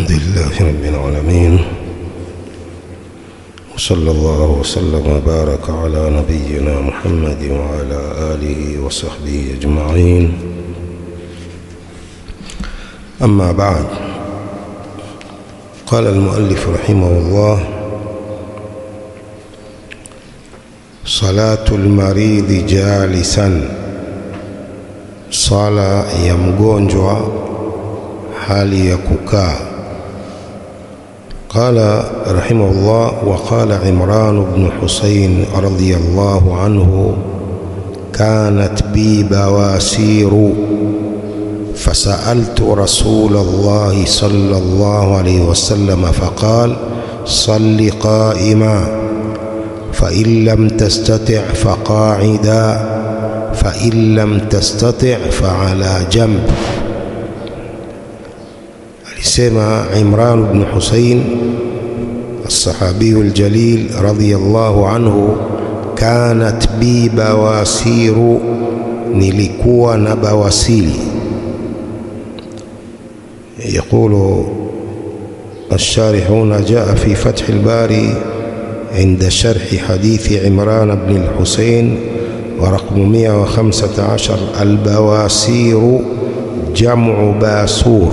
الحمد لله رب العالمين، وصلى الله وسلم وبارك على نبينا محمد وعلى آله وصحبه أجمعين. أما بعد، قال المؤلف رحمه الله: صلاة المريض جالسا، صلاة ya mgonjwa hali ya kukaa. قال رحمه الله: وقال عمران بن حسين رضي الله عنه: كانت بي بواسير فسألت رسول الله صلى الله عليه وسلم فقال: صل قائما، فإن لم تستطع فقاعدا، فإن لم تستطع فعلى جنب. alisema Imran ibn Husayn as-sahabiyu al-jalil radiyallahu anhu: kanat bi bawasiru, nilikuwa na bawasili. يقول الشارحون: جاء في فتح الباري عند شرح حديث عمران بن الحسين ورقم 115: البواسير جمع باسور،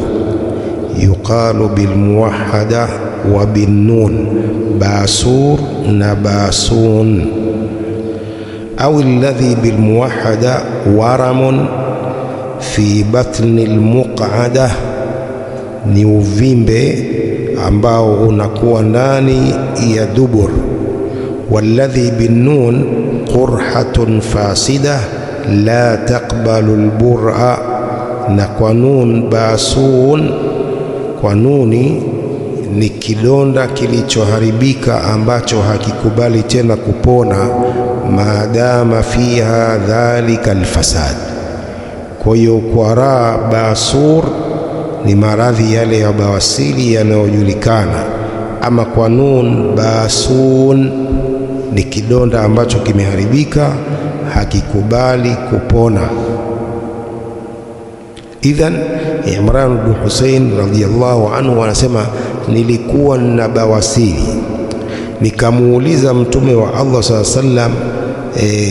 يقال بالموحدة وبالنون، باسور نباسون. أو الذي بالموحدة ورم في بطن المقعدة، ni uvimbe ambao unakuwa ndani ya dubur. Walladhi binnun qurhatun fasida la taqbalu albur'a, na kwa nun basun, kwa nuni ni kidonda kilichoharibika ambacho hakikubali tena kupona, maadama fiha dhalika alfasad. Kwa hiyo kwa ra basur ni maradhi yale ya bawasili yanayojulikana. Ama kwa nun basun ni kidonda ambacho kimeharibika, hakikubali kupona. Idhan Imran ibn Husayn radhiyallahu anhu anasema, nilikuwa na bawasili, nikamuuliza Mtume wa Allah sallallahu alaihi wasallam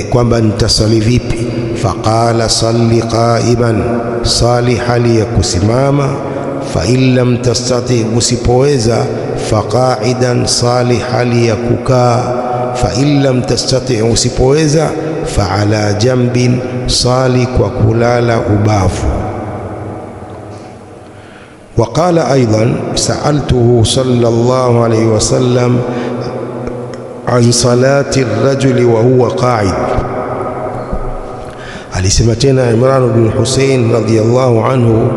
kwamba nitasali vipi. Faqala: salli qaiman, sali hali ya kusimama. Fa in lam tastati, usipoweza, faqaidan, sali hali ya kukaa. Fa in lam tastati, usipoweza, fa ala jambin, sali kwa kulala ubavu. وقال أيضا: سألته صلى الله عليه وسلم عن صلاة الرجل وهو قاعد. alisema tena Imran ibn Husayn radhiyallahu anhu,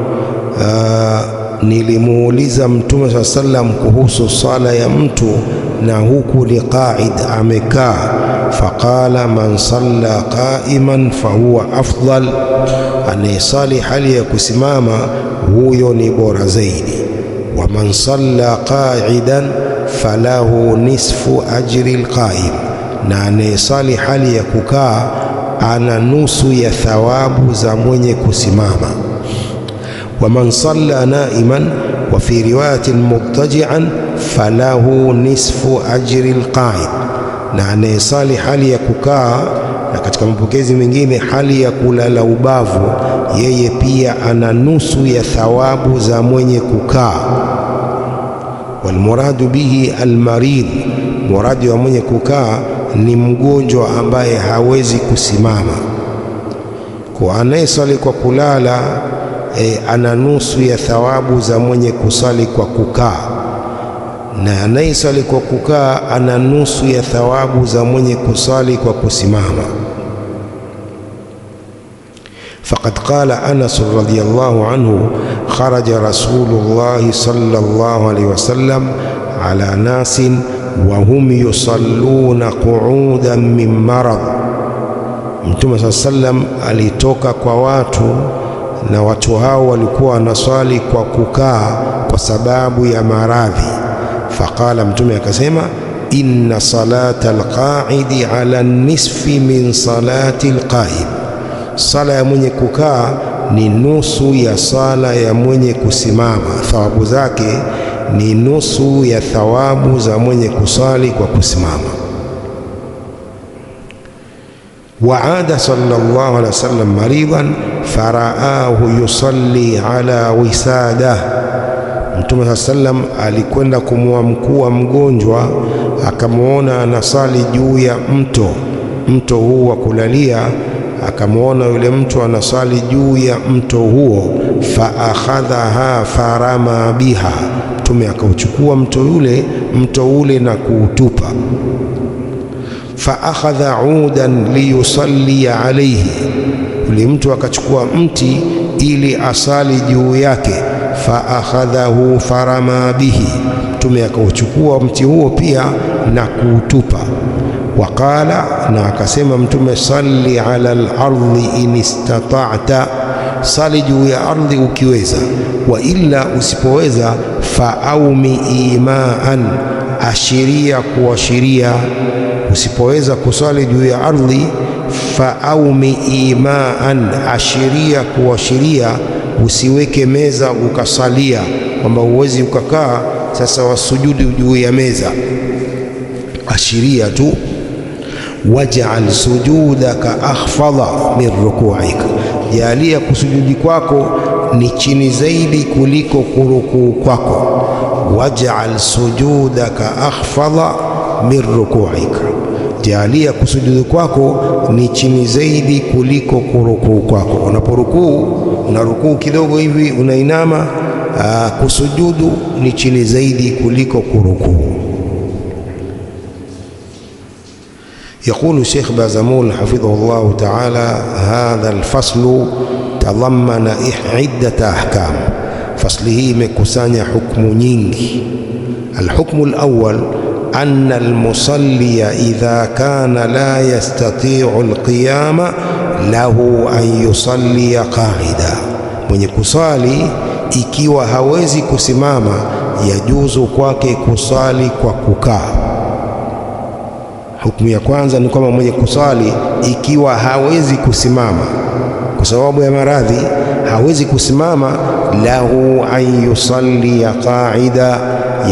nilimuuliza Mtume sallallahu alayhi wasallam kuhusu sala ya mtu na huku ni qaid, amekaa. Faqala: man salla qa'iman fahuwa afdal, anayesali hali ya kusimama huyo ni bora zaidi. Wa man salla qa'idan falahu nisfu ajri alqa'im, na anayesali hali ya kukaa ana nusu ya thawabu za mwenye kusimama. Wa man salla na'iman wa fi riwayatin mubtaji'an falahu nisfu ajri alqa'id, na anayesali hali ya kukaa, na katika mapokezi mengine hali ya kulala ubavu, yeye pia ana nusu ya thawabu za mwenye kukaa. Walmuradu bihi almarid, muradi wa mwenye kukaa ni mgonjwa ambaye hawezi kusimama. Kwa anayesali kwa kulala ana nusu ya thawabu za mwenye kusali kwa kukaa, na anayesali kwa kukaa ana nusu ya thawabu za mwenye kusali kwa kusimama. فقد قال أنس رضي الله عنه: خرج رسول الله صلى الله عليه وسلم على ناس وهم يصلون قعودا من مرض. Mtume صلى الله عليه وسلم alitoka kwa watu, na watu hao walikuwa wanaswali kwa kukaa kwa sababu ya maradhi. Faqala, Mtume akasema: inna salata alqa'idi ala nisfi min salati alqa'im, sala ya mwenye kukaa ni nusu ya sala ya mwenye kusimama, thawabu zake ni nusu ya thawabu za mwenye kusali kwa kusimama. Waada sallallahu alaihi wasallam maridan faraahu yusalli ala wisada, Mtume sallam alikwenda kumwamkua mgonjwa, akamwona anasali juu ya mto huu wa kulalia, akamwona yule mtu anasali juu ya mto huo. Fa akhadhaha farama biha, Mtume akauchukua mto ule na kuutupa. Fa akhadha udan liyusalli alayhi, yule mtu akachukua mti ili asali juu yake. Fa akhadhahu farama bihi, Mtume akauchukua mti huo pia na kuutupa. Waqala, na akasema Mtume, salli ala al-ardhi in istata'ta, sali juu ya ardhi ukiweza, wa illa, usipoweza, fa aumi imaan, ashiria kuashiria. Usipoweza kusali juu ya ardhi, fa aumi imaan, ashiria kuashiria. Usiweke meza ukasalia, kwamba uwezi ukakaa sasa wasujudi juu ya meza, ashiria tu. Waj'al sujudaka akhfadha min ruku'ika, jalia kusujudi kwako ni chini zaidi kuliko kurukuu kwako. Waj'al sujudaka akhfadha min ruku'ika, jalia kusujudi kwako ni chini zaidi kuliko kurukuu kwako. Unaporukuu unarukuu kidogo hivi, unainama, kusujudu ni chini zaidi kuliko kurukuu. يقول الشيخ بازمول حفظه الله تعالى: هذا الفصل تضمن عدة أحكام. فصله مكسانيا حكم nyingi. الحكم الأول أن المصلي إذا كان لا يستطيع القيام له أن يصلي قاعدا. mwenye kusali ikiwa hawezi kusimama, yajuzu kwake kusali kwa kukaa. Hukumu ya kwanza ni kwamba mwenye kusali ikiwa hawezi kusimama kwa sababu ya maradhi, hawezi kusimama, lahu an yusalli qa'ida,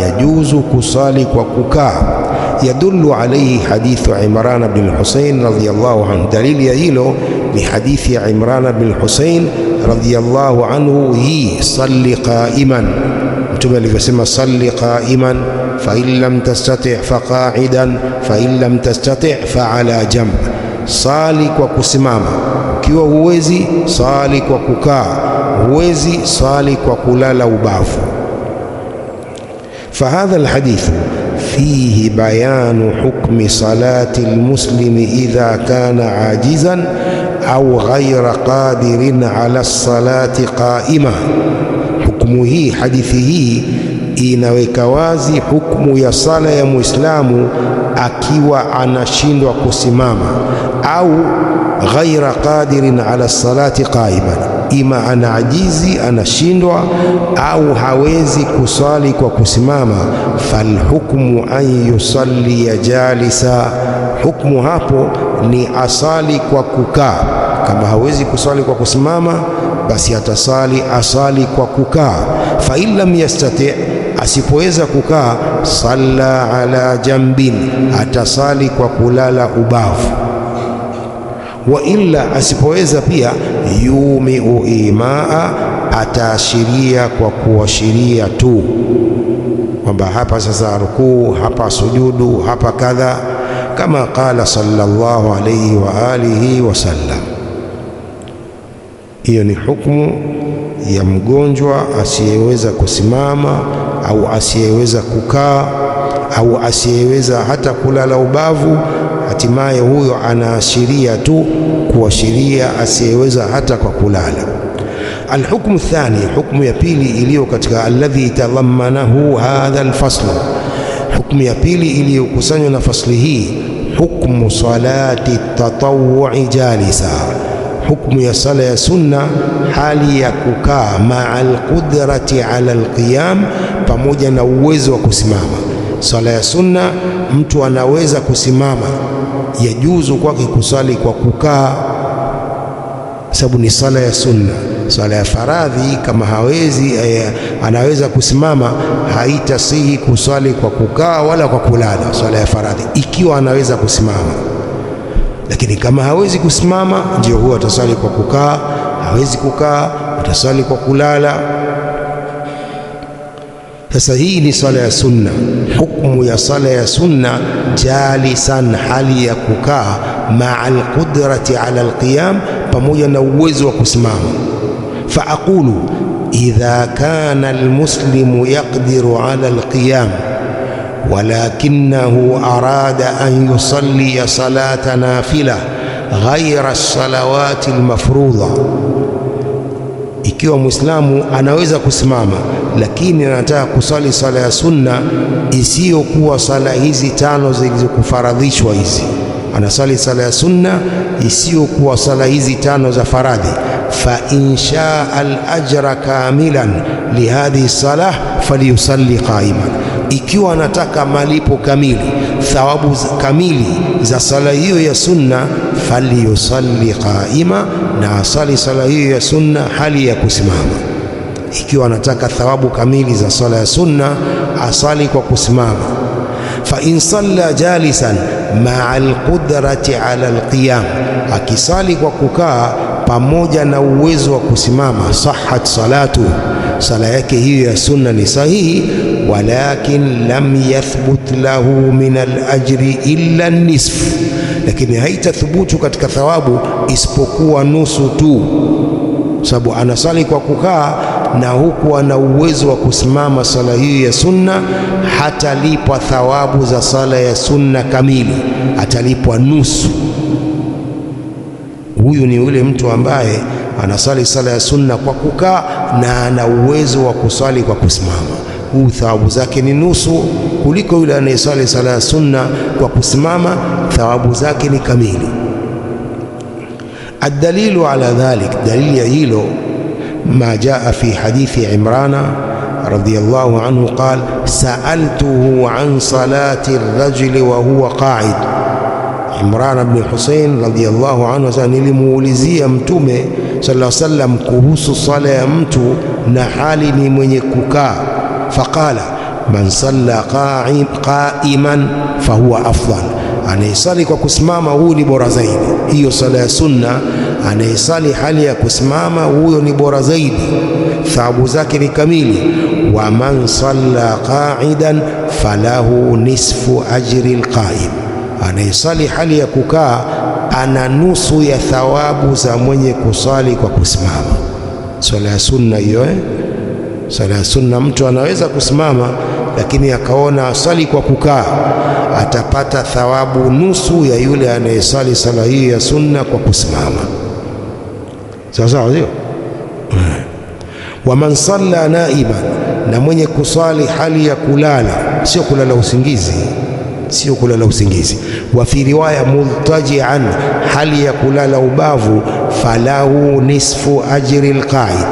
yajuzu kusali kwa kukaa. Yadullu alayhi hadithu Imran bin Husayn radhiyallahu anhu, dalili ya hilo ni hadithi ya Imran bin Husayn radhiyallahu anhu, hii salli qa'iman. Mtume alivyosema salli qa'iman, fa in lam tastati' fa qa'idan, fa in lam tastati' fa ala jamb, sali kwa kusimama. Ukiwa huwezi, sali kwa kukaa. Huwezi, sali kwa kulala ubavu. Fahadha alhadithu fihi bayanu hukmi salati almuslimi idha kana ajizan au ghayra qadirin ala salati qa'ima. Hukumu hii, hadithi hii inaweka wazi hukumu ya sala ya Muislamu akiwa anashindwa kusimama, au ghaira qadirin ala salati qa'iman, ima anaajizi, anashindwa, au hawezi kusali kwa kusimama. Falhukmu an yusalli jalisa, hukmu hapo ni asali kwa kukaa. Kama hawezi kusali kwa kusimama, basi asali kwa kukaa. Fa in lam yastati', asipoweza kukaa, salla ala jambin, atasali kwa kulala ubavu. Wa illa, asipoweza pia, yumiu imaa, ataashiria kwa kuashiria tu, kwamba hapa sasa rukuu, hapa sujudu, hapa kadha, kama qala sallallahu alayhi wa alihi wasallam. Hiyo ni hukumu ya mgonjwa asiyeweza kusimama au asiyeweza kukaa au asiyeweza hata kulala ubavu. Hatimaye huyo anaashiria tu, kuashiria asiyeweza hata kwa kulala. Alhukmu thani, hukumu ya pili iliyo katika alladhi tadhammanahu hadha alfaslu, hukumu ya pili iliyokusanywa na fasli hii, hukmu salati tatawwu'i jalisa, hukumu ya sala ya sunna hali ya kukaa, ma'al qudrati ala alqiyam, pamoja na uwezo wa kusimama. Sala ya sunna mtu anaweza kusimama, yajuzu kwake kusali kwa kukaa, sababu ni sala ya sunna. Swala ya faradhi kama hawezi anaweza kusimama, haitasihi kuswali kwa kukaa wala kwa kulala swala ya faradhi, ikiwa anaweza kusimama. Lakini kama hawezi kusimama, ndio huwa ataswali kwa kukaa. Hawezi kukaa, ataswali kwa kulala. Sasa hii ni swala ya sunna. Hukumu ya swala ya sunna, jalisan, hali ya kukaa, maa alqudrati ala alqiyam, pamoja na uwezo wa kusimama. Fa aqulu idha kana almuslimu yaqdiru ala alqiyam walakinahu arada an yusalliya salata nafila ghaira salawati almafrudha, ikiwa Muislamu anaweza kusimama lakini anataka kusali sala ya sunna isiyokuwa sala hizi tano zilizokufaradhishwa hizi, anasali sala ya sunna isiyokuwa sala hizi tano za faradhi, fa insha al-ajra kamilan lihadhihi salah falyusalli qa'iman, ikiwa anataka malipo kamili, thawabu kamili za sala hiyo ya sunna, falyusalli qa'ima, na asali sala hiyo ya sunna hali ya kusimama. Ikiwa anataka thawabu kamili za sala ya sunna, asali kwa kusimama. Fa in salla jalisan ma'a alqudrati ala alqiyam, akisali kwa kukaa pamoja na uwezo wa kusimama, sahhat salatu, sala yake hiyo ya sunna ni sahihi. Walakin lam yathbut lahu min alajri illa an-nisf, lakini haitathubutu katika thawabu isipokuwa nusu tu, sababu anasali kwa kukaa na huku ana uwezo wa kusimama sala hiyo ya sunna, hatalipwa thawabu za sala ya sunna kamili, atalipwa nusu. Huyu ni yule mtu ambaye anasali sala ya sunna kwa kukaa na ana uwezo wa kusali kwa kusimama. Huu thawabu zake ni nusu kuliko yule anayesali sala ya sunna kwa kusimama, thawabu zake ni kamili. Ad-dalilu ala dhalik, dalili ya hilo, ma jaa fi hadithi Imrana radhiyallahu anhu qala sa'altuhu an salati ar-rajuli wa huwa qa'id. Imran ibn Husayn radhiyallahu anhu asema, nilimuulizia Mtume sallallahu alaihi wasallam kuhusu sala ya mtu na hali ni mwenye kukaa. Faqala man salla qa'iman fahuwa afdal, anayesali kwa kusimama huyu ni bora zaidi. Hiyo sala ya sunna, anayesali hali ya kusimama huyo ni bora zaidi, thawabu zake ni kamili. Wa man salla qa'idan falahu nisfu ajri alqa'im, anayesali hali ya kukaa ana nusu ya thawabu za mwenye kusali kwa kusimama. Sala ya sunna hiyo, sala ya sunna mtu anaweza kusimama lakini akaona asali kwa kukaa, atapata thawabu nusu ya yule anayesali sala hii ya sunna kwa kusimama. Sawa sawa, sio? Wa man salla naiman, na mwenye kusali hali ya kulala, sio kulala usingizi, sio kulala usingizi. Wa fi riwaya multajian, hali ya kulala ubavu, falahu nisfu ajri alqa'id,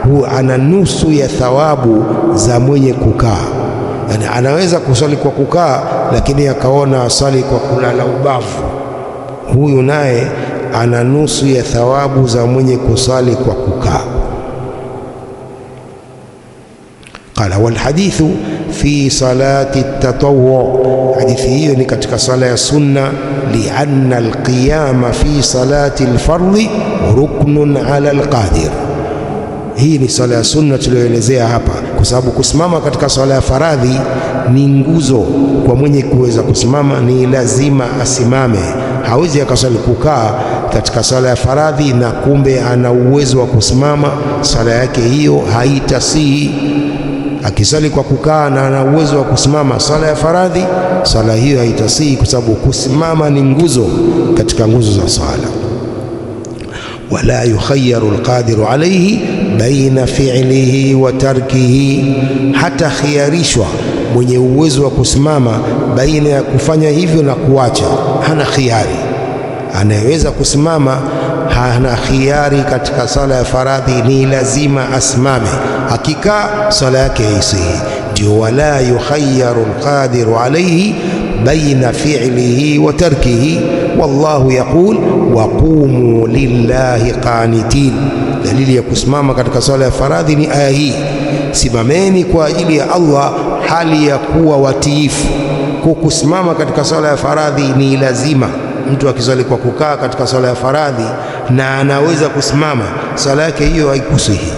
hu ana nusu ya thawabu za mwenye kukaa. Yani anaweza kusali kwa kukaa lakini akaona asali kwa kulala ubavu, huyu naye ana nusu ya thawabu za mwenye kusali kwa kukaa. Qala wal hadithu fi salati at-tatawwu, hadithi hiyo ni katika sala ya sunna, lianna al-qiyama fi salati al-fardhi ruknun ala al-qadir. Hii ni sala ya sunna tuliyoelezea hapa, kwa sababu kusimama katika sala ya faradhi ni nguzo kwa mwenye kuweza kusimama, ni lazima asimame. Hawezi akasali kukaa katika sala ya faradhi na kumbe ana uwezo wa kusimama, sala yake hiyo haitasihi. Akisali kwa kukaa na ana uwezo wa kusimama sala ya faradhi, sala hiyo haitasihi, kwa sababu kusimama ni nguzo katika nguzo za sala. Wala yukhayyaru alqadiru alayhi baina fi'lihi wa tarkihi, hata khiyarishwa mwenye uwezo wa kusimama baina ya kufanya hivyo na kuacha. Hana khiyari. Anayeweza kusimama hana khiyari katika sala ya faradhi, ni lazima asimame. Akikaa sala yake haisihi. Ndio wala yukhayyaru alqadiru alayhi baina fi'lihi wa tarkihi, wallahu yaqul waqumu lillahi qanitin. Dalili ya kusimama katika swala ya faradhi ni aya hii, simameni kwa ajili ya Allah hali ya kuwa watiifu. Kusimama katika swala ya faradhi ni lazima. Mtu akiswali kwa kukaa katika swala ya faradhi na anaweza kusimama, swala yake hiyo haikusihi.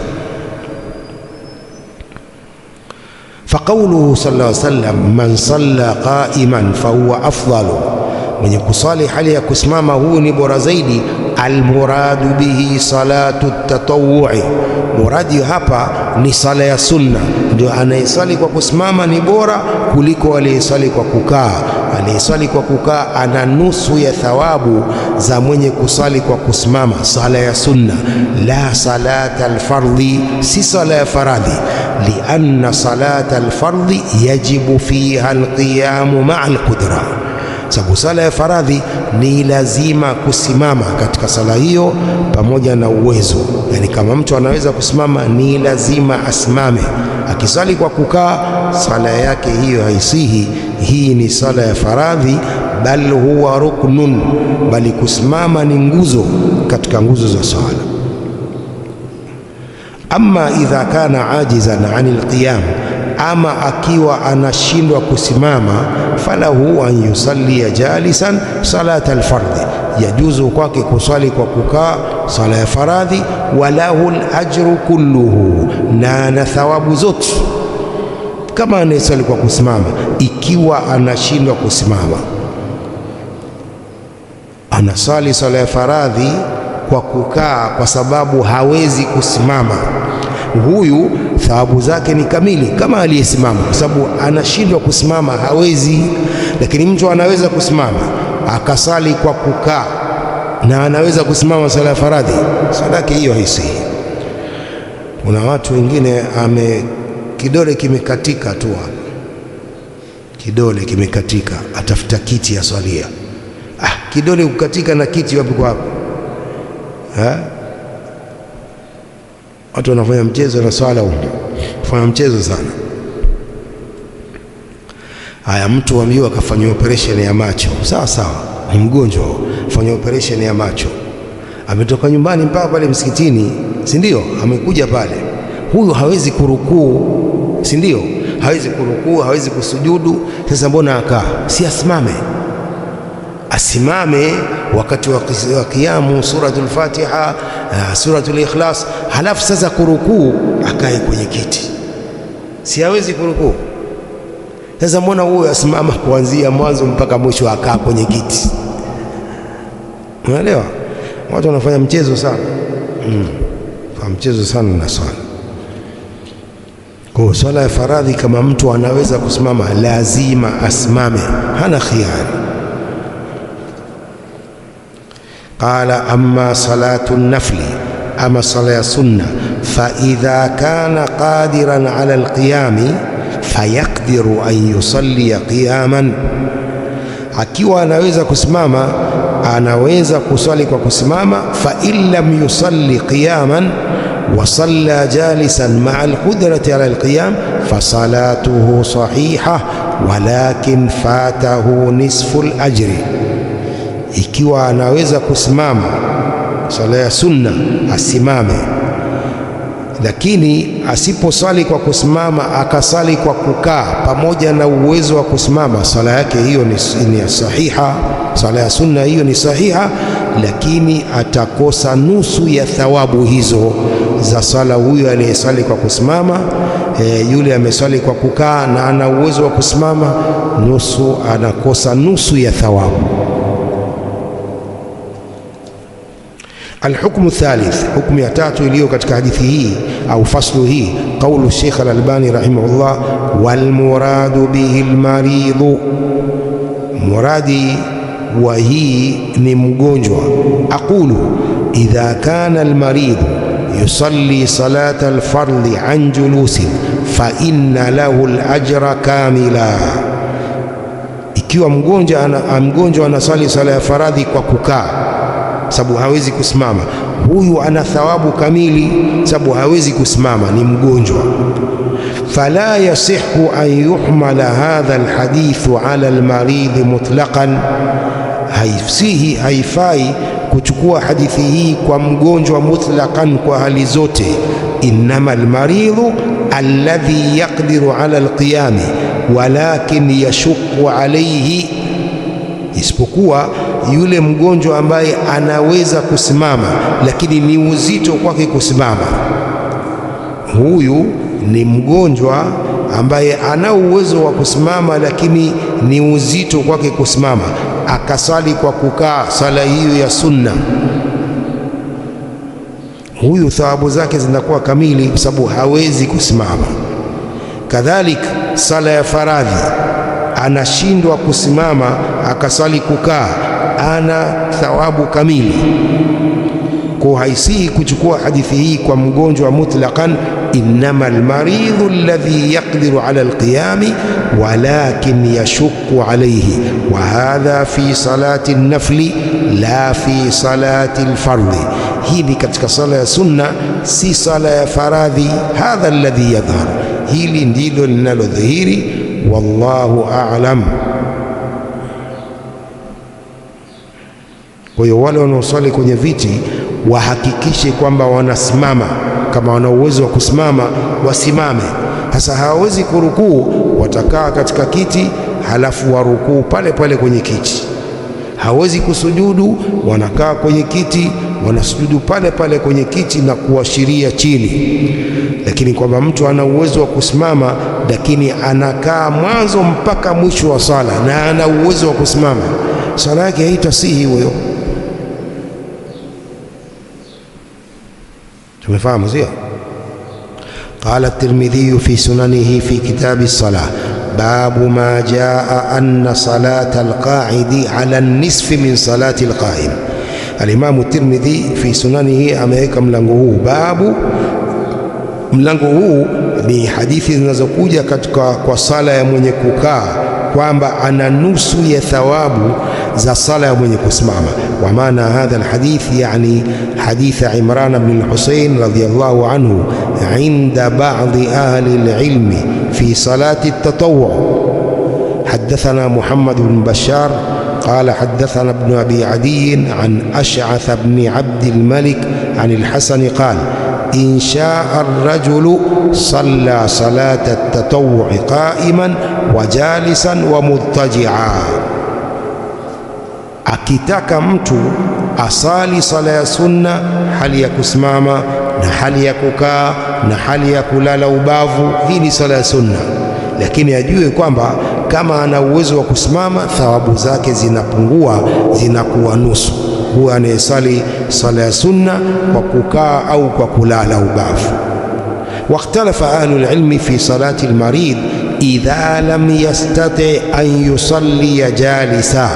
Faqauluhu sallallahu alaihi wasallam, man salla qa'iman fahuwa afdalu, mwenye kusali hali ya kusimama huu ni bora zaidi. Almuradu bihi salatu tatawu'i, muradi hapa ni sala ya sunna. Ndio anayesali kwa kusimama ni bora kuliko aliyesali kwa kukaa. Aliyesali kwa kukaa ana nusu ya thawabu za mwenye kusali kwa kusimama, sala ya sunna. La salata alfardhi, si sala ya faradhi. Lianna salata alfardhi yajibu fiha alqiyamu ma'a alqudra, sababu sala ya faradhi ni lazima kusimama katika sala hiyo pamoja na uwezo. Yani kama mtu anaweza kusimama ni lazima asimame. Akisali kwa kukaa sala yake hiyo haisihi. Hii ni sala ya faradhi, bal huwa ruknun, bali kusimama ni nguzo katika nguzo za sala. Amma idha kana ajizan anil qiyam, ama akiwa anashindwa kusimama, falahu an yusalli jalisan salata alfardhi, yajuzu kwake kusali kwa kukaa sala ya faradhi. Walahu alajru kulluhu, na ana thawabu zote kama anayesali kwa kusimama. Ikiwa anashindwa kusimama, anasali sala ya faradhi kwa kukaa kwa sababu hawezi kusimama, huyu thawabu zake ni kamili kama aliyesimama, kwa sababu anashindwa kusimama, hawezi. Lakini mtu anaweza kusimama akasali kwa kukaa na anaweza kusimama sala ya faradhi, sala yake hiyo haisihi. Kuna watu wengine kidole kimekatika tu, kidole kimekatika, atafuta kiti ya swalia. Kidole kukatika na kiti wapi kwa hapo? Watu wanafanya mchezo na swala huko, kufanya mchezo sana. Haya, mtu ambiwa akafanywa operation ya macho, sawa sawa, ni mgonjwa, fanya operation ya macho, ametoka nyumbani mpaka pale msikitini, si ndio? Amekuja pale, huyu hawezi kurukuu, si ndio? Hawezi kurukuu, hawezi kusujudu. Sasa mbona akaa? Si asimame? Asimame wakati wa kiamu, suratul Fatiha, suratul Ikhlas, halafu sasa kurukuu akae kwenye kiti. Si hawezi kurukuu? Sasa mbona huyo asimama kuanzia mwanzo mpaka mwisho akaa kwenye kiti? Unaelewa? Watu wanafanya mchezo sana, mchezo sana na swala. Kwa swala ya faradhi, kama mtu anaweza kusimama, lazima asimame, hana khiyari. Qala amma salatu nafli, ama sala ya sunna, fa idha kana qadiran ala alqiyami fayaqdiru an yusalli qiyaman, akiwa anaweza kusimama anaweza kuswali kwa kusimama. Fa in lam yusalli qiyaman wa salla jalisan ma'a alqudrati ala alqiyam fasalatuhu sahiha walakin fatahu nisfu alajri, ikiwa anaweza kusimama sala ya sunna asimame, lakini asiposali kwa kusimama akasali kwa kukaa pamoja na uwezo wa kusimama, sala yake hiyo ni sahiha. Sala ya sunna hiyo ni sahiha, lakini atakosa nusu ya thawabu hizo za sala huyo aliyesali kwa kusimama. Yule amesali kwa kukaa na ana uwezo wa kusimama, anakosa nusu ya thawabu. Alhukmu thalith, hukmu ya tatu iliyo katika hadithi hii au faslu hii, qaulu Sheikh Al-Albani rahimahullah, walmuradu bihi almaridhu, muradi wa hii ni mgonjwa. Aqulu idha kana almaridhu yusalli salata alfardhi an julusin fa inna lahu alajra kamila, ikiwa mgonjwa anasali sala ya faradhi kwa kukaa sababu hawezi kusimama, huyu ana thawabu kamili sababu hawezi kusimama, ni mgonjwa. fala yasihu an yuhmala hadha alhadithu ala almaridhi mutlaqan, haifai kuchukua hadithi hii kwa mgonjwa mutlaqan, kwa hali zote. Innama almaridhu alladhi yaqdiru ala alqiyami walakin yashukku alayhi, isipokuwa yule mgonjwa ambaye anaweza kusimama lakini ni uzito kwake kusimama. Huyu ni mgonjwa ambaye ana uwezo wa kusimama lakini ni uzito kwake kusimama, akasali kwa kukaa sala hiyo ya sunna, huyu thawabu zake zinakuwa kamili kwa sababu hawezi kusimama. Kadhalika sala ya faradhi, anashindwa kusimama akasali kukaa, ana thawabu kamili. Kwa haisihi kuchukua hadithi hii kwa mgonjwa mutlaqan. Innama almaridhu alladhi yaqdiru ala alqiyami walakin yashukku alayhi, wa hadha fi salati an-nafli la fi salati al-fardhi. Hii ni katika sala ya sunna, si sala ya faradhi. Hadha alladhi yadhhar, hili ndilo linalodhihiri. Wallahu a'lam. Kwa hiyo wale wanaosali kwenye viti wahakikishe kwamba wanasimama. Kama wana uwezo wa kusimama wasimame. Sasa hawawezi kurukuu, watakaa katika kiti halafu warukuu pale pale kwenye kiti. Hawezi kusujudu, wanakaa kwenye kiti wanasujudu pale pale kwenye kiti na kuashiria chini. Lakini kwamba mtu ana uwezo wa kusimama lakini anakaa mwanzo mpaka mwisho wa sala na ana uwezo wa kusimama, sala yake haitasihi huyo. tumefahamu sio? Qala at-Tirmidhi fi sunanihi fi kitab as-salah babu ma jaa anna salata al-qa'idi ala an-nisfi min salati al-qa'im. Al-Imam at-Tirmidhi fi sunanihi ameweka mlango huu. Mlango huu ni hadithi zinazokuja katika kwa sala ya mwenye kukaa kwamba ana nusu ya thawabu za sala ya mwenye kusimama. Wa maana hadha alhadith yani hadith Imran ibn al-Husayn radiyallahu anhu inda ba'd ahli al-ilm fi salati at-tatawwu. حدثنا محمد بن بشار قال حدثنا ابن أبي عدي عن أشعث بن عبد الملك عن الحسن قال إن شاء الرجل صلى صلاة التطوع قائما وجالسا ومضطجعا. akitaka mtu asali sala ya sunna hali ya kusimama na hali ya kukaa na hali ya kulala ubavu, hii ni sala ya sunna. Lakini ajue kwamba kama ana uwezo wa kusimama thawabu zake zinapungua, zinakuwa nusu. Huwa anayesali sala ya sunna kwa kukaa au kwa kulala ubavu. Wakhtalafa ahlul ilmi fi salati almarid idha lam yastati an yusalli jalisa.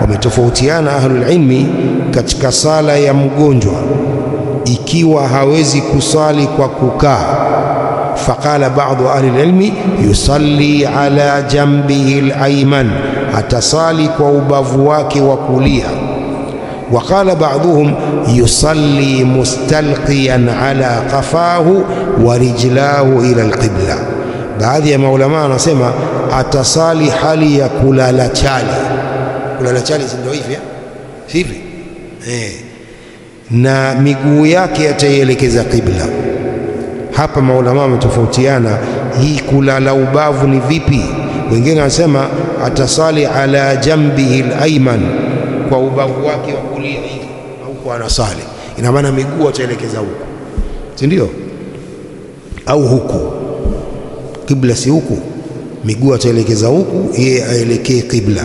Wametofautiana ahlul ilmi katika sala ya mgonjwa ikiwa hawezi kusali kwa kukaa. Faqala ba'du ahli al-ilmi yusalli ala jambihi al-ayman, atasali kwa ubavu wake wa kulia. Waqala ba'duhum yusalli mustalqiyan ala qafahu wa rijlahu ila al-qibla. Baadhi ya maulama wanasema atasali hali ya kulala chali. Kulala chali ndio hivi na miguu yake ataielekeza qibla. Hapa maulama wametofautiana, hii kulala ubavu ni vipi? Wengine wanasema atasali ala jambihi al-ayman, kwa ubavu wake wa kulia au kwa anasali, ina maana miguu ataelekeza huku, si ndio? Au huku, qibla si huku, miguu ataelekeza huku, yeye aelekee qibla.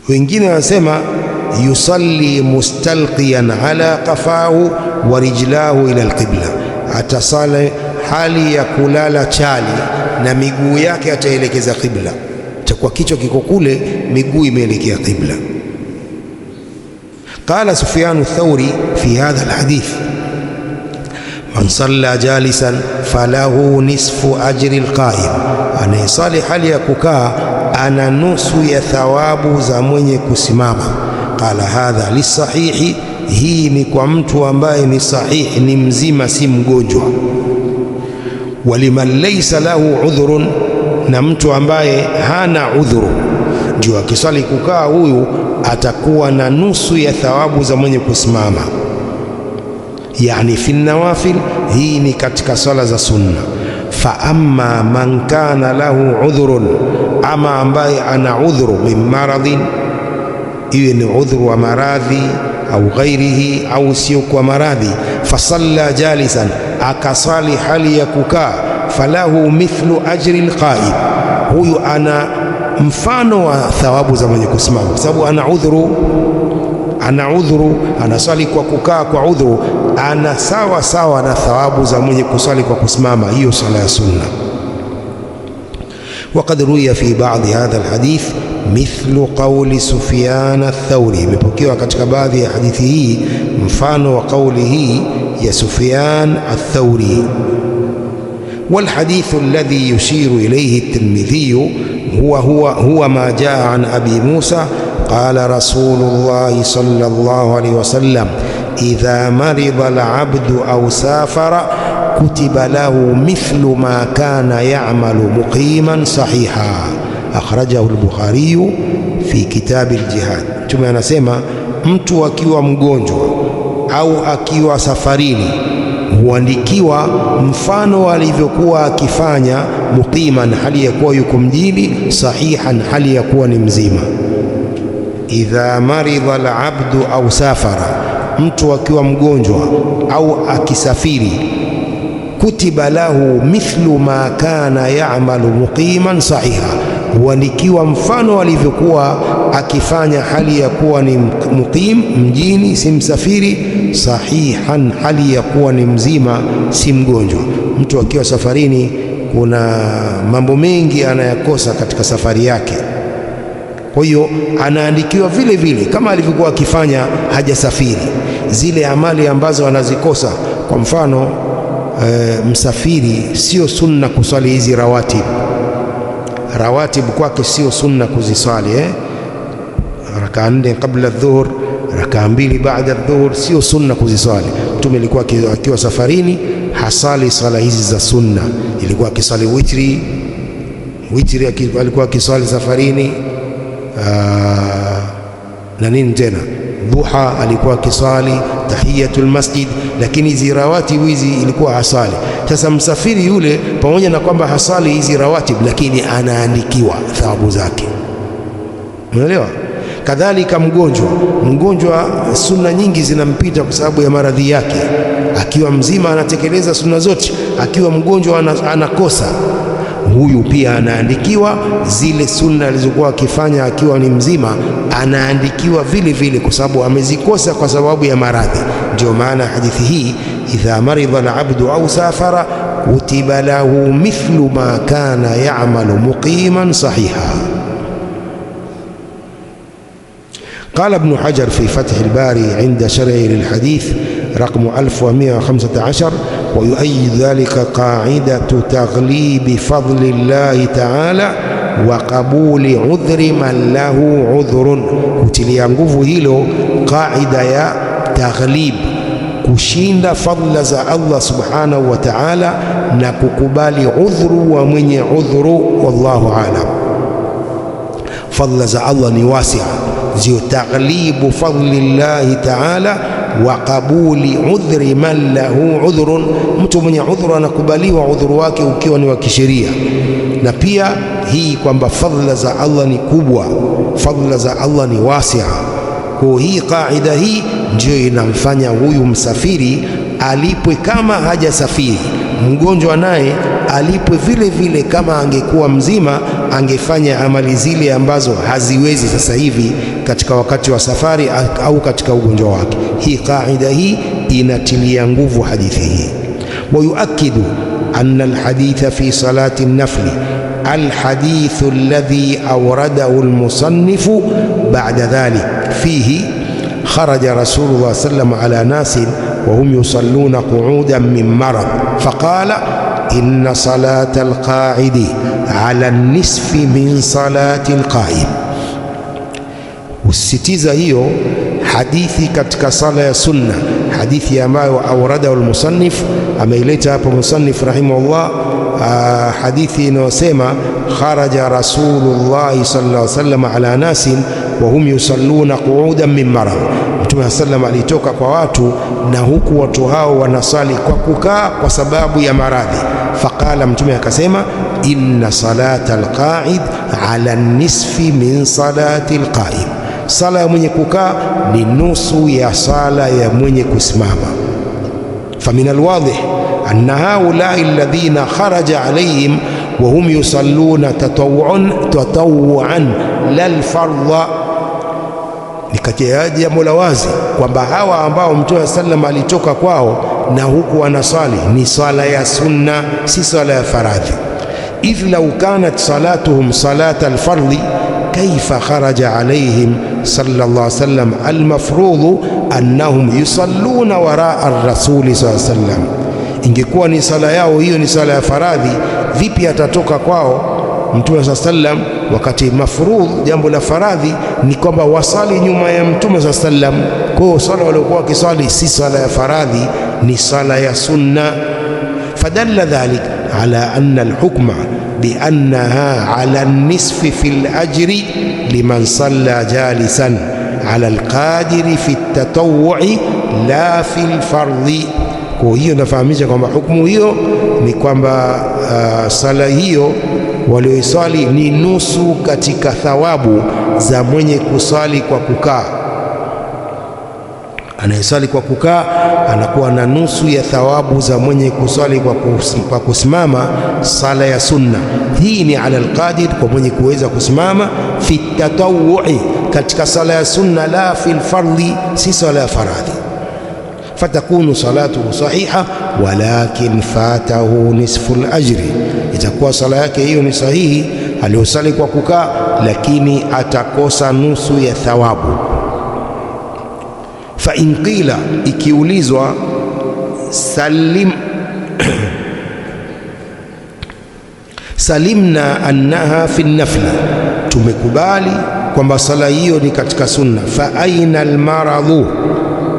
Wengine wanasema yusalli mustalqiyan ala qafahu wa rijlahu ila alqibla, atasali hali ya kulala chali na miguu yake ataelekeza qibla. Kwa kichwa kiko kule, miguu imeelekea qibla. Qala Sufyan ath-Thawri fi hadha alhadith man salla jalisan falahu nisfu ajri alqa'im, anayesali hali ya kukaa ana nusu ya thawabu za mwenye kusimama. Qala hadha lisahihi, hii ni kwa mtu ambaye ni sahihi, ni mzima, si mgonjwa. Waliman laysa lahu udhrun, na mtu ambaye hana udhuru ndio akiswali kukaa, huyu atakuwa na nusu ya thawabu za mwenye kusimama. Yani fi nawafil, hii ni katika swala za sunna. Fa amma man kana lahu udhrun, ama ambaye ana udhuru min maradhin, iwe ni udhuru wa maradhi au ghairihi, au sio kwa maradhi, fasalla jalisan, akasali hali ya kukaa, falahu mithlu ajri alqa'id, huyu ana mfano wa thawabu za mwenye kusimama, kwa sababu ana udhuru, anaswali kwa kukaa kwa udhuru, ana sawa sawa na thawabu za mwenye kuswali kwa kusimama, hiyo sala ya sunna. Waqad ruya fi ba'dhi hadha alhadith mithlu qawli Sufyan ath-Thawri, imepokewa katika baadhi ya hadithi hii mfano wa kauli hii ya Sufyan ath-Thawri. والحديث الذي يشير إليه الترمذي هو ما جاء عن أبي موسى قال رسول الله صلى الله عليه وسلم إذا مرض العبد أو سافر كتب له مثل ما كان يعمل مقيما صحيحا. أخرجه البخاري في كتاب الجهاد. ثم anasema mtu akiwa mgonjwa au akiwa safarini huandikiwa mfano alivyokuwa akifanya, muqiman, hali ya kuwa yuko mjini, sahihan, hali ya kuwa ni mzima. Idha maridha al-abdu au safara, mtu akiwa mgonjwa au akisafiri, kutiba lahu mithlu ma kana ya'malu muqiman sahiha, huandikiwa mfano alivyokuwa akifanya hali ya kuwa ni muqim, mjini, si msafiri, sahihan, hali ya kuwa ni mzima, si mgonjwa. Mtu akiwa safarini kuna mambo mengi anayakosa katika safari yake, kwa hiyo anaandikiwa vile vile kama alivyokuwa akifanya hajasafiri, zile amali ambazo anazikosa. Kwa mfano msafiri sio sunna kuswali hizi rawatib kwake sio sunna kuziswali, rakaa 4 kabla dhuhur, rakaa 2 baada dhuhur, sio sunna kuziswali. Mtume alikuwa akiwa safarini hasali swala hizi za sunna, ilikuwa akiswali witri alikuwa akiswali safarini, na nini tena, duha alikuwa akiswali, tahiyatul masjid, lakini hizi rawatib hizi ilikuwa hasali. Sasa msafiri yule pamoja na kwamba hasali hizi rawatib, lakini anaandikiwa thawabu zake, unaelewa? Kadhalika mgonjwa sunna nyingi zinampita kwa sababu ya maradhi yake. Akiwa mzima anatekeleza sunna zote, akiwa mgonjwa anakosa, huyu pia anaandikiwa zile sunna alizokuwa akifanya akiwa ni mzima, anaandikiwa vile vile kwa sababu amezikosa kwa sababu ya maradhi. Ndio maana hadithi hii, idha maridha al-abdu au safara kutiba lahu mithlu ma kana ya'malu muqiman sahiha. قال ابن حجر في فتح الباري عند شرعه للحديث رقم 1115: ويؤيد ذلك قاعدة تغليب فضل الله تعالى وقبول عذر من له عذر. kutilia nguvu hilo qaida ya taghlib, kushinda fadla za Allah subhanahu wa ta'ala na kukubali udhuru wa mwenye udhuru. Wallahu a'lam. Fadla za Allah ni wasi'a, zio taghlibu fadli llahi ta'ala wa qabuli udhri man lahu udhrun, mtu mwenye udhuru anakubaliwa udhuru wake ukiwa ni wa kisheria. Na pia hii kwamba fadla za Allah ni kubwa, fadla za Allah ni wasi'a. Kwa hii kaida hii ndio inamfanya huyu msafiri alipwe kama hajasafiri, mgonjwa naye alipwe vile vile kama angekuwa mzima, angefanya amali zile ambazo haziwezi sasa hivi katika wakati wa safari au katika ugonjwa wake. Hii kaida hii inatilia nguvu hadithi hii. Wayuakidu anna alhaditha fi salati an-nafli alhadithu alladhi awradahu almusannifu ba'da dhalik fihi kharaja Rasulullah sallallahu ala nasin wa hum yusalluna qu'udan min marad faqala inna salata alqa'idi ala nisfi min salati alqa'im. Usitiza hiyo hadithi katika sala ya sunna, hadithi ambayo auradahu almusannif, ameileta hapo musannif rahimahullah, hadithi inayosema kharaja Rasulullah sallallahu alaihi wasallam ala nasin wa hum yusalluna qu'udan min marad. Mtume sallam alitoka kwa watu na huku watu hao wanasali kwa kukaa kwa sababu ya maradhi. Faqala, Mtume akasema, inna salata alqa'id ala nisfi min salati alqa'im, sala ya mwenye kukaa ni nusu ya sala ya mwenye kusimama. Famin alwadih anna haulai alladhina kharaja alayhim wa hum yusalluna tatawwuan lal fardha, ni kati ya jambo la wazi kwamba hawa ambao Mtume sallam alitoka kwao na huku wanasali ni sala ya sunna, si sala ya faradhi. idh law kanat salatuhum salata alfardhi kaifa kharaja alayhim sallallahu alayhi wasallam almafrudhu annahum yusalluna waraa ar-rasuli sallallahu alayhi wasallam. Ingekuwa ni sala yao hiyo ni sala ya faradhi, vipi atatoka kwao Mtume sallallahu alayhi wasallam wakati mafrudh, jambo la faradhi ni kwamba wasali nyuma ya Mtume sallallahu alayhi wasallam. Kwa hiyo sala waliokuwa wakisali si sala ya faradhi, ni sala ya sunna. Fadalla dhalik ala anna alhukma biannaha ala an-nisfi fi al-ajri liman salla jalisan ala al-qadiri fi at-tatawwu'i la fi al-fardhi. Kwa hiyo nafahamisha kwamba hukumu hiyo ni kwamba sala hiyo walioisali ni nusu katika thawabu za mwenye kusali kwa kukaa. Anayesali kwa kukaa anakuwa na nusu ya thawabu za mwenye kusali kwa kusimama, sala ya sunna. Hii ni ala alqadir, kwa mwenye kuweza kusimama, fi tatawwu'i, katika sala ya sunna, la fi alfardhi, si sala ya faradhi. Fatakunu salatuhu sahiha walakin fatahu nisfu alajri, itakuwa sala yake hiyo ni sahihi aliyosali kwa kukaa, lakini atakosa nusu ya thawabu. Fa in qila, ikiulizwa, salimna annaha fi nafli, tumekubali kwamba sala hiyo ni katika sunna. Fa aina almaradhu,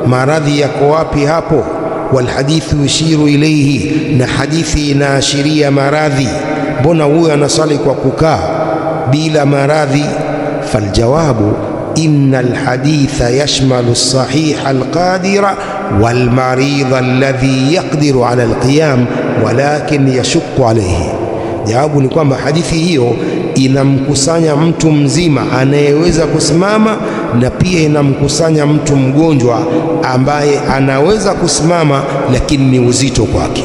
maradhi yako wapi hapo? Walhadithu yushiru ilayhi, na hadithi inaashiria maradhi. Mbona huyo anasali kwa kukaa bila maradhi? Faljawabu inna alhaditha yashmalu as-sahiha alqadira walmaridha alladhi yaqdiru ala alqiyam walakin yashukku alayhi. Jawabu ni kwamba hadithi hiyo inamkusanya mtu mzima anayeweza kusimama na pia inamkusanya mtu mgonjwa ambaye anaweza kusimama lakini ni uzito kwake.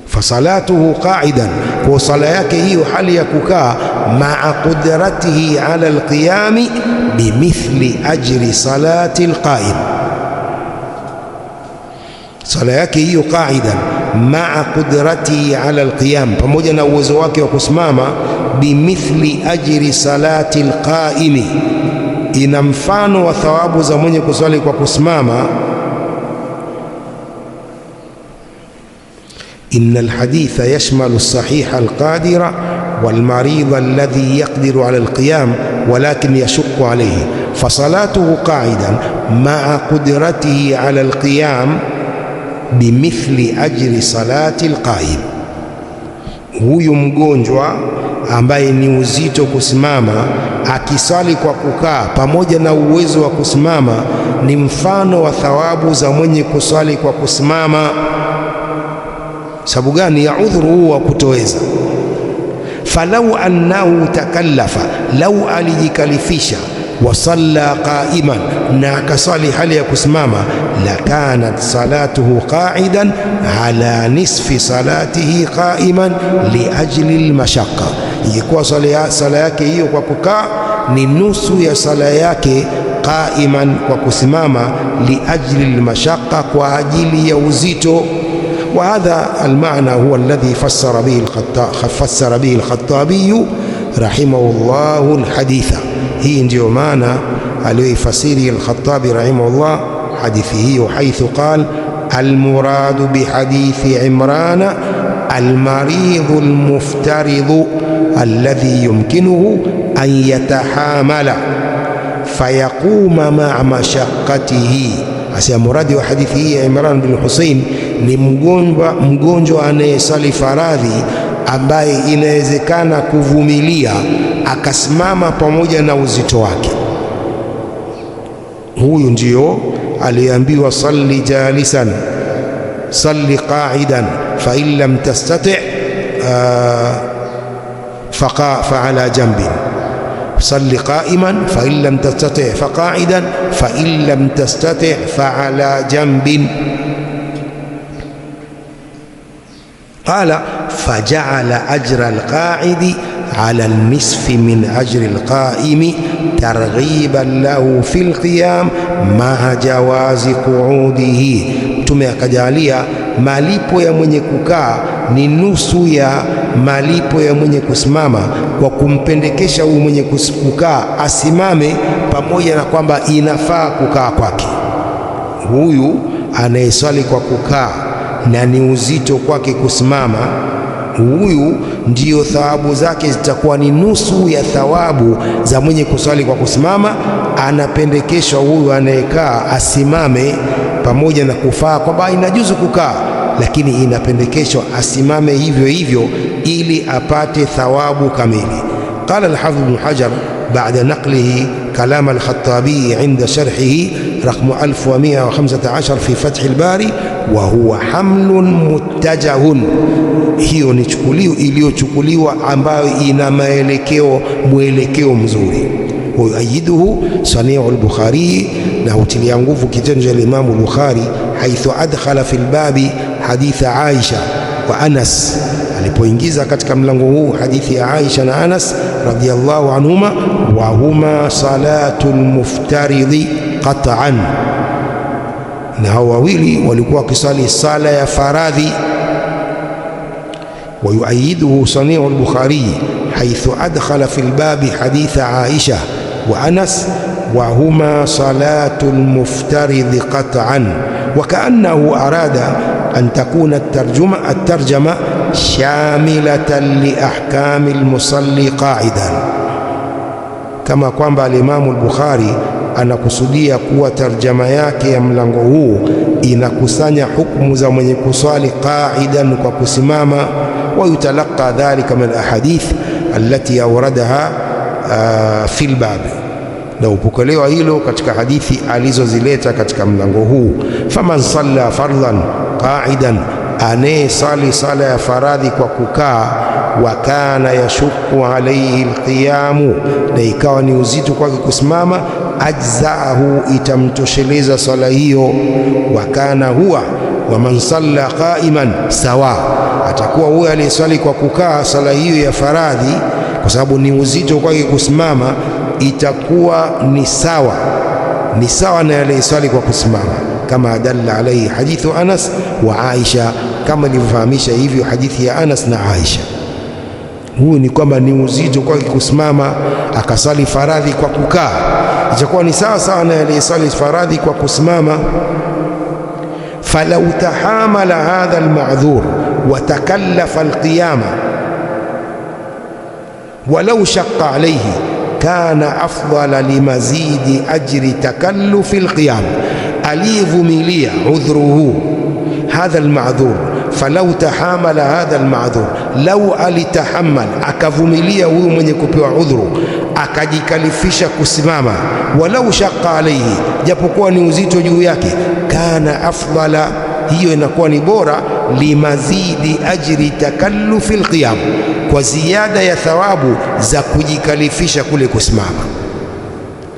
Fasalatuhu qa'idan, kwa sala yake hiyo hali ya kukaa, ma'a qudratihi ala alqiyami bimithli ajri salati alqa'im. Sala yake hiyo qa'idan ma'a qudratihi ala alqiyam, pamoja na uwezo wake wa kusimama, bimithli ajri salati alqa'imi, ina mfano wa thawabu za mwenye kusali kwa kusimama. إن الحديث يشمل الصحيح القادر والمريض الذي يقدر على القيام ولكن يشق عليه. فصلاته قاعدا مع قدرته على القيام بمثل أجر صلاة القائم. Huyu mgonjwa ambaye ni uzito kusimama akisali kwa kukaa pamoja na uwezo wa kusimama ni mfano wa thawabu za mwenye kusali kwa kusimama. Sababu gani? Ya udhuru wa kutoweza. Falau annahu takallafa, lau alijikalifisha, wasalla qa'iman, na akasali hali ya kusimama, lakanat salatuhu qa'idan ala nisfi salatihi qa'iman liajli almashaqqa, ingekuwa sala yake hiyo kwa kukaa ni nusu ya sala yake qa'iman, kwa kusimama, liajli almashaqqa, kwa ajili ya uzito. وهذا المعنى هو الذي فسر به الخطابي رحمه الله الحديث. هي ndio maana aliyoifasiri al-Khattabi rahimahullah hadithi hiyo, حيث قال المراد بحديث عمران المريض المفترض الذي يمكنه أن يتحامل fayaquma ma'a mashaqqatihi. Asema muradi wa hadithi hii ya Imran bin Hussein ni mgonjwa anayesali faradhi ambaye inawezekana kuvumilia akasimama pamoja na uzito wake. Huyu ndio aliambiwa salli jalisan, salli qa'idan, fa in lam tastati' فعلى جنب، صل قائما فإن لم تستطع فقاعدا، فإن لم تستطع فعلى جنب. قال فجعل أجر القاعد على النصف من أجر القائم ترغيبا له في القيام مع جواز قعوده. Mtume akajalia malipo ya mwenye kukaa ni nusu ya malipo ya mwenye kusimama, kwa kumpendekesha huyu mwenye kukaa asimame, pamoja na kwamba inafaa kukaa kwake. Huyu anayeswali kwa kukaa na ni uzito kwake kusimama, huyu ndiyo thawabu zake zitakuwa ni nusu ya thawabu za mwenye kuswali kwa kusimama. Anapendekeshwa huyu anayekaa asimame, pamoja na kufaa kwamba inajuzu kukaa, lakini inapendekeshwa asimame hivyo hivyo ili apate thawabu kamili. Qala al-Hafidh Ibn Hajar ba'da naqlihi kalam al-Khattabi 'inda sharhihi raqam 1115 fi Fath al-Bari, wa huwa hamlun muttajahun. Hiyo ni chukulio iliyochukuliwa ambayo ina mwelekeo mzuri. Huayiduhu sani'u al-Bukhari, na hutilia nguvu kitendo cha Imam al-Bukhari haithu adkhala fil babi haditha Aisha wa Anas, alipoingiza katika mlango huu hadithi ya Aisha na Anas radhiyallahu anhuma, wa huma salatul muftaridhi qat'an, na hao wawili walikuwa wakisali sala ya faradhi. Wa yuayiduhu sani'u al-Bukhari haithu adkhala fil babi haditha Aisha wa Anas wa huma salatul muftaridhi qat'an, wa ka'annahu arada an takuna at-tarjama shamilatan li ahkami al-musalli qa'idan, kama kwamba al-Imam al-Bukhari anakusudia kuwa tarjama yake ya mlango huu inakusanya hukumu za mwenye kuswali qa'idan, kwa kusimama. Wa yutalaqa dhalika min al-ahadith allati awradaha fi al-bab, na upokelewa hilo katika hadithi alizozileta katika mlango huu. Faman salla fardhan qa'idan, anayesali sala ya faradhi kwa kukaa, wa kana yashukku alayhi alqiyamu, na ikawa ni uzito kwake kusimama, ajzaahu, itamtosheleza sala hiyo. Wa kana huwa wa man salla qa'iman sawa, atakuwa huyo aliyeswali kwa kukaa sala hiyo ya faradhi, kwa sababu ni uzito kwake kusimama, itakuwa ni sawa na aliyeswali kwa kusimama, kama dalla alayhi hadithu Anas wa Aisha, kama ilivyofahamisha hivyo hadithi ya Anas na Aisha. Huyu ni kwamba ni uzito kwake kusimama, akasali faradhi kwa kukaa, itakuwa ni sawa na aliyeswali faradhi kwa kusimama. Falau tahamala hadha almadhur wa takallafa alqiyama walau shaqqa alayhi kana afdala limazidi ajri takallufi alqiyam, aliyevumilia udhruhu hadha almadhur, falau tahamala hadha almadhur, lau alitahammal, akavumilia huyu mwenye kupewa udhuru, akajikalifisha kusimama, walau shaqqa alayhi, japokuwa ni uzito juu yake, kana afdala, hiyo inakuwa ni bora, limazidi ajri takallufi alqiyam, kwa ziada ya thawabu za kujikalifisha kule kusimama.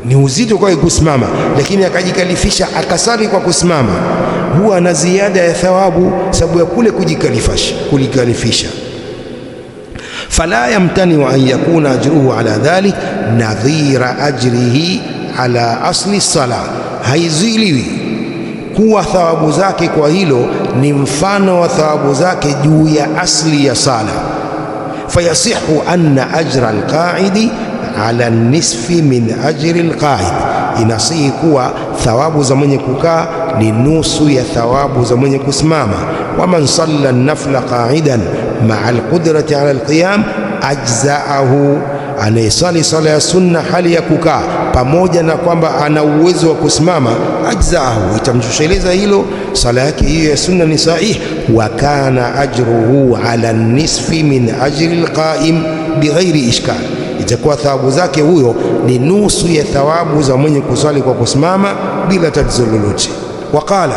Ni uzito kwa kusimama, lakini akajikalifisha akasali kwa kusimama, huwa na ziada ya thawabu sababu ya kule kujikalifisha. Fala yamtani an yakuna ajruhu ala dhalik nadhira ajrihi ala asli sala, haiziliwi kuwa thawabu zake kwa hilo ni mfano wa thawabu zake juu ya asli ya sala. Fayasihu anna ajra alqaidi ala nisfi min ajri alqaid, inasihi kuwa thawabu za mwenye kukaa ni nusu ya thawabu za mwenye kusimama. Waman salla an-nafla qa'idan ma'a al-qudrati ala al-qiyam ajza'ahu anayesali sala ya sunna hali ya kukaa, pamoja na kwamba ana uwezo wa kusimama, ajzaahu, itamtosheleza hilo, sala yake hiyo ya sunna ni sahih. Wa kana ajruhu ala nisfi min ajri alqaim bighairi ishkal, itakuwa thawabu zake huyo ni nusu ya thawabu za mwenye kusali kwa kusimama bila tatizo lolote. Waqala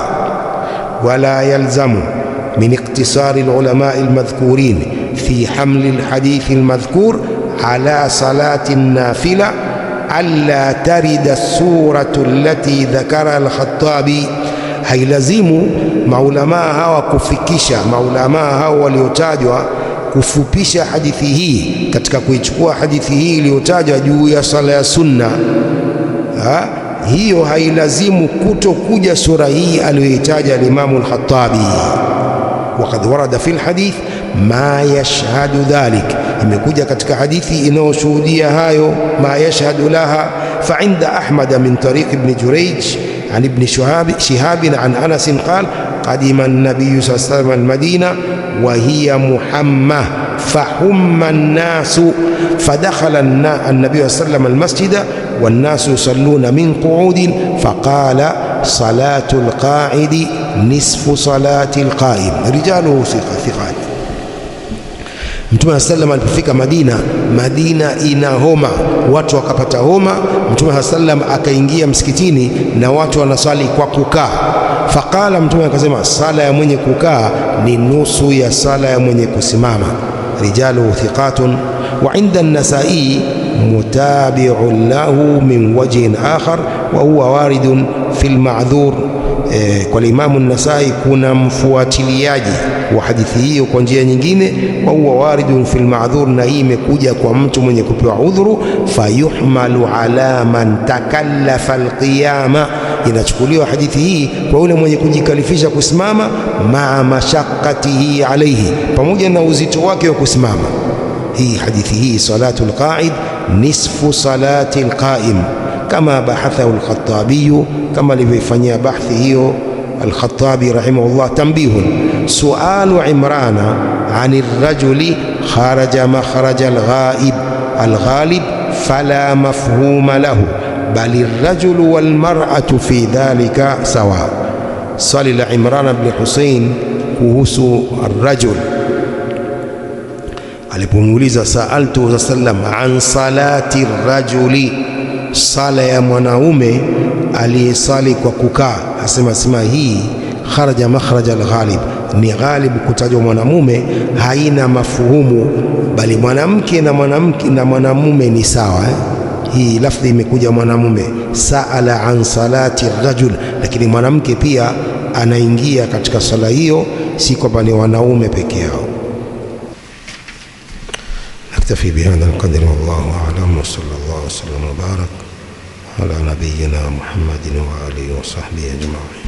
wala yalzamu min iktisari alulama almadhkurin fi hamli alhadith almadhkur ala salati nafila alla tarida suratu allati dhakara al-Khattabi. Hailazimu maulamaa hawa kufikisha, maulamaa hawa waliotajwa kufupisha hadithi hii katika kuichukua hadithi hii iliyotajwa juu ya sala ya sunna, hiyo hailazimu kutokuja sura hii aliyoitaja al-Imamu al-Khattabi. Waqad warada fi al-hadith ma yashhadu dhalik, imekuja katika hadithi inayoshuhudia hayo, ma yashhadu laha. Fa inda Ahmad min tariq ibn Jurayj an ibn Shihab an Anas qala qadima an-nabiy sallallahu alayhi wasallam al-Madina wa hiya muhamma fahumma an-nasu fadakhala an-nabiy sallallahu alayhi wasallam al-masjida wan-nasu yusalluna min qu'udin faqala salatu al-qa'idi nisfu salati al-qa'im rijaluhu thiqat. Mtume sallam alipofika Madina, Madina ina homa, watu wakapata homa. Mtume sallam akaingia msikitini na watu wanasali kwa kukaa. Faqala, Mtume akasema, sala ya mwenye kukaa ni nusu ya sala ya mwenye kusimama. Rijaluhu thiqatun. Wa inda an-Nasa'i mutabi'un lahu min wajhin akhar wa huwa waridun fil ma'dhur. Kwa Imamu an-Nasai kuna mfuatiliaji wa hadithi hiyo kwa njia nyingine, wa huwa waridun fil ma'dhur, na hii imekuja kwa mtu mwenye kupewa udhuru. Fayuhmalu ala man takallafa alqiyama, inachukuliwa hadithi hii kwa yule mwenye kujikalifisha kusimama, maa mashaqqatihi alayhi, pamoja na uzito wake wa kusimama. Hii hadithi hii salatul qa'id nisfu salati alqa'im kama bahathahu al-Khattabi, kama alivyofanyia bahthi hiyo al-Khattabi rahimahullah. Tanbihun, sualu Imrana ani rajuli kharaja makhraja al-ghalib fala mafhuma lahu bali ar-rajulu wal mar'atu fi dhalika sawa. Swali la Imran ibn Husayn kuhusu ar-rajul, alipomuuliza saaltu sallam an salati ar-rajuli, sala ya mwanaume aliyesali kwa kukaa, asema hii kharaja makhraja al-ghalib, ni ghalib kutajwa mwanamume, haina mafuhumu, bali mwanamke na mwanamume ni sawa. Hii lafdhi imekuja mwanamume, saala an salati rajul, lakini mwanamke pia anaingia katika sala hiyo, si kwamba ni wanaume peke yao. نكتفي بهذا القدر والله أعلم، وصلى الله وسلم وبارك على نبينا محمد وآله وصحبه أجمعين.